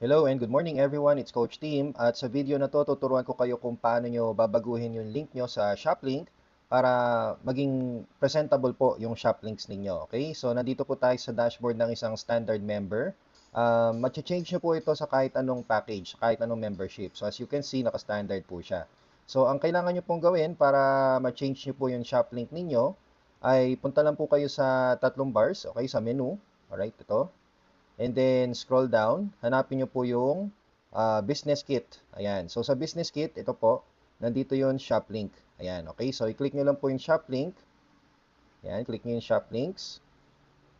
Hello and good morning everyone, it's Coach Tim at sa video na to tuturuan ko kayo kung paano nyo babaguhin yung link nyo sa Shoplink para maging presentable po yung Shoplinks ninyo. Okay, so nandito po tayo sa dashboard ng isang standard member. Change nyo po ito sa kahit anong package, kahit anong membership. So as you can see, naka-standard po siya. So ang kailangan nyo pong gawin para ma-change nyo po yung Shoplink ninyo ay punta lang po kayo sa tatlong bars, okay, sa menu. Alright, ito. And then scroll down, hanapin nyo po yung business kit. Ayan. So sa business kit, ito po, nandito yung shop link. Ayan. Okay. So i-click nyo lang po yung shop link. Ayan. Click nyo yung shop links.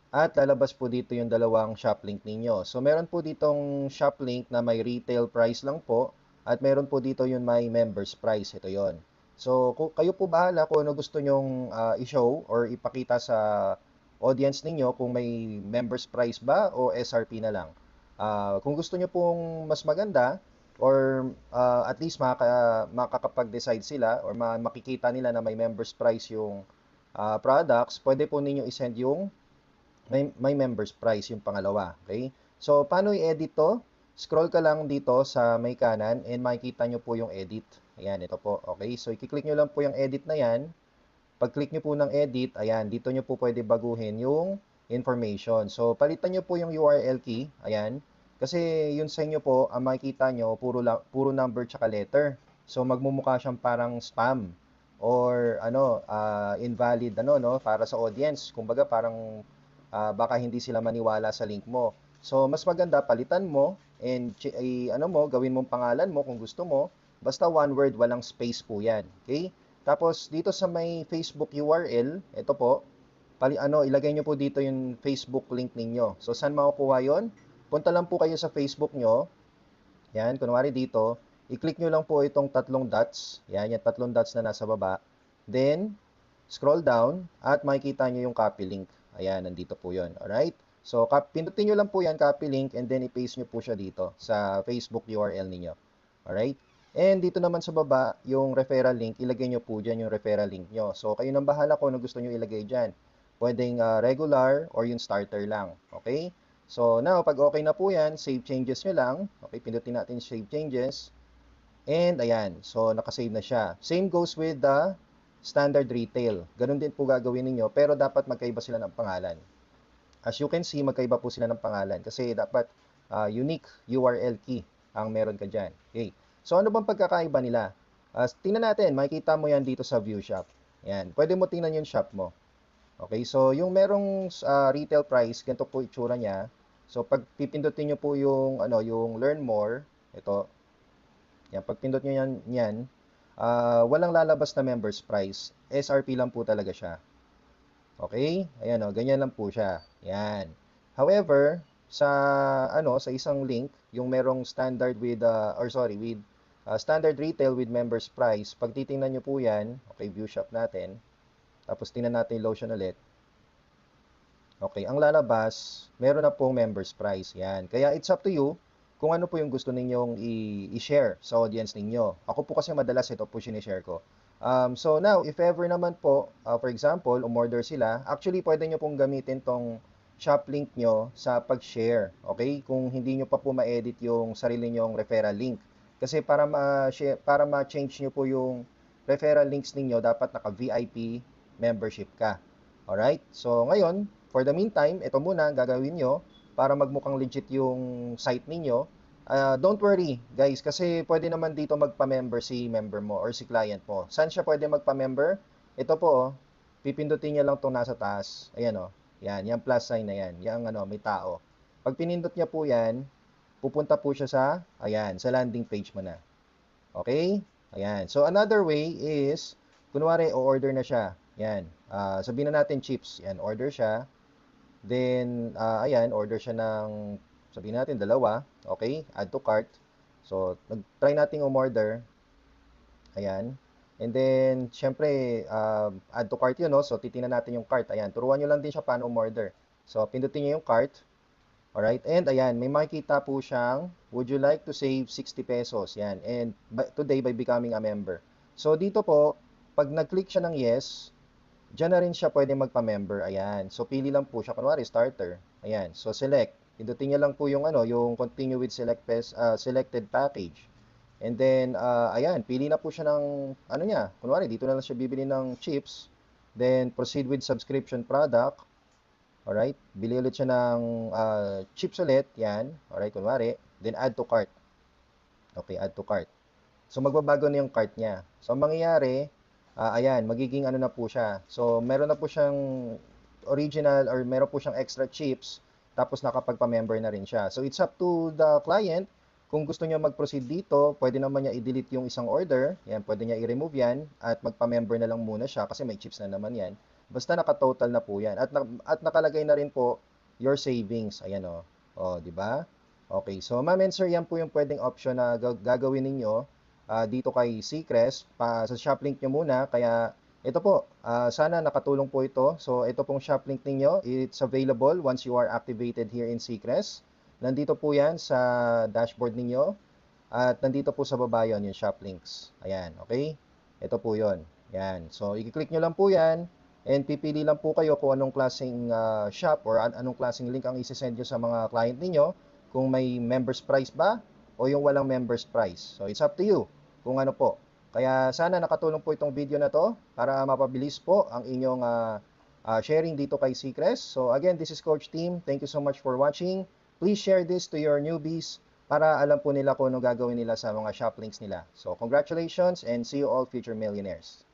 At lalabas po dito yung dalawang shop link ninyo. So meron po ditong shop link na may retail price lang po. At meron po dito yung may members price. Ito yon. So kayo po bahala kung ano gusto nyong i-show or ipakita sa audience ninyo kung may members price ba o SRP na lang. Kung gusto nyo pong mas maganda or at least makakapag-decide sila or makikita nila na may members price yung products, pwede po ninyo isend yung may members price yung pangalawa. Okay? So, paano i-edit to? Scroll ka lang dito sa may kanan and makikita nyo po yung edit. Ayan, ito po. Okay? So, i-click nyo lang po yung edit na yan. Pag-click nyo po ng edit, ayan, dito nyo po pwede baguhin yung information. So, palitan nyo po yung URL key. Ayan. Kasi yun sa inyo po, ang makikita nyo, puro number tsaka letter. So, magmumukha siyang parang spam or invalid no, para sa audience. Kumbaga parang baka hindi sila maniwala sa link mo. So, mas maganda palitan mo and gawin mong pangalan mo kung gusto mo. Basta one word, walang space po 'yan. Okay? Tapos dito sa may Facebook URL, ito po, ilagay nyo po dito yung Facebook link ninyo. So, saan makukuha yon? Punta lang po kayo sa Facebook nyo. Yan, kunwari dito, i-click nyo lang po itong tatlong dots. Yan, yung tatlong dots na nasa baba. Then, scroll down at makikita nyo yung copy link. Ayan, nandito po yun. Alright? So, pindutin nyo lang po yan, copy link, and then i-paste nyo po siya dito sa Facebook URL ninyo. Alright? And dito naman sa baba, yung referral link, ilagay nyo po dyan yung referral link nyo. So, kayo nang bahala kung ano gusto nyo ilagay dyan. Pwedeng regular or yung starter lang. Okay? So, now, pag okay na po yan, save changes nyo lang. Okay, pindutin natin save changes. And, ayan. So, nakasave na siya. Same goes with the standard retail. Ganun din po gagawin ninyo, pero dapat magkaiba sila ng pangalan. As you can see, magkaiba po sila ng pangalan kasi dapat unique URL key ang meron ka dyan. Okay. So, ano bang pagkakaiba nila? Tingnan natin, makikita mo yan dito sa view shop. Ayan. Pwede mo tingnan yung shop mo. Okay, so yung merong retail price, ganito po itsura niya. So pag pipindutin niyo po yung learn more, ito. Yan, pag pindot niyo yan, walang lalabas na members price. SRP lang po talaga siya. Okay? Ayan ganyan lang po siya. Yan. However, sa isang link, yung merong standard with standard retail with members price, pag titingnan niyo po yan, okay, view shop natin. Tapos tingnan natin yung lotion ulit. Okay, ang lalabas, meron na pong members price. Yan. Kaya it's up to you kung ano po yung gusto ninyong i-share sa audience ninyo. Ako po kasi madalas ito po sinishare ko. So now, if ever naman po, for example, umorder sila, actually pwede nyo pong gamitin tong shop link nyo sa pag-share. Okay? Kung hindi nyo pa po ma-edit yung sarili nyong referral link. Kasi para ma-change nyo po yung referral links ninyo, dapat naka-VIP membership ka. Alright? So, ngayon, for the meantime, ito muna gagawin nyo para magmukhang legit yung site ninyo. Don't worry, guys, kasi pwede naman dito magpa-member si member mo or si client mo. Saan siya pwede magpa-member? Ito po, pipindutin niya lang itong nasa taas. Ayan yan, yung plus sign na yan. Yung may tao. Pag pinindot niya po yan, pupunta po siya sa landing page mo na. Okay? Ayan. So, another way is, kunwari, o-order na siya. Yan. Sabihin na natin chips. Yan, order siya. Then, ayan, order siya ng, sabihin natin, dalawa. Okay? Add to cart. So, try nating umorder. Ayan. And then, syempre, add to cart yun, no? So, titingnan natin yung cart. Ayan. Turuan nyo lang din siya paano umorder. So, pindutin nyo yung cart. Alright, and ayan, may makikita po siyang, would you like to save 60 pesos? Yan, and today by becoming a member. So, dito po, pag nag-click siya ng yes, dyan na rin siya pwede magpa-member. Ayan, so pili lang po siya, kunwari starter. Ayan, so select, Pindutin niyo lang po yung ano, yung continue with selected package. And then ayan, pili na po siya ng ano niya. Kunwari, dito na lang siya bibili ng chips. Then proceed with subscription product. Alright? Bili ulit siya ng chips ulit, yan. Alright, kunwari. Then add to cart. Okay, add to cart. So magbabago na yung cart niya. So ang mangyayari, ayan, magiging ano na po siya. So meron na po siyang original or meron po siyang extra chips tapos nakapagpa-member na rin siya. So it's up to the client kung gusto niya mag-proceed dito, pwede naman niya i-delete yung isang order. Yan, pwede niya i-remove yan at magpa-member na lang muna siya kasi may chips na naman yan. Basta naka-total na po yan. At nakalagay na rin po your savings. Ayan o. O, di ba? Okay, so ma'am and sir, yan po yung pwedeng option na gagawin ninyo dito kay Seacrest. Sa shop link nyo muna, kaya ito po, sana nakatulong po ito. So ito pong shop link ninyo, it's available once you are activated here in Seacrest. Nandito po yan sa dashboard ninyo at nandito po sa baba yun yung shop links. Ayan, okay? Ito po yun. Yan. So i-click nyo lang po yan and pipili lang po kayo kung anong klaseng shop or anong klaseng link ang isi-send nyo sa mga client ninyo. Kung may members price ba o yung walang members price. So it's up to you kung ano po. Kaya sana nakatulong po itong video na to para mapabilis po ang inyong sharing dito kay Seacrest. So again, this is Coach Team. Thank you so much for watching. Please share this to your newbies para alam po nila kung ano gagawin nila sa mga shop links nila. So congratulations and see you all future millionaires.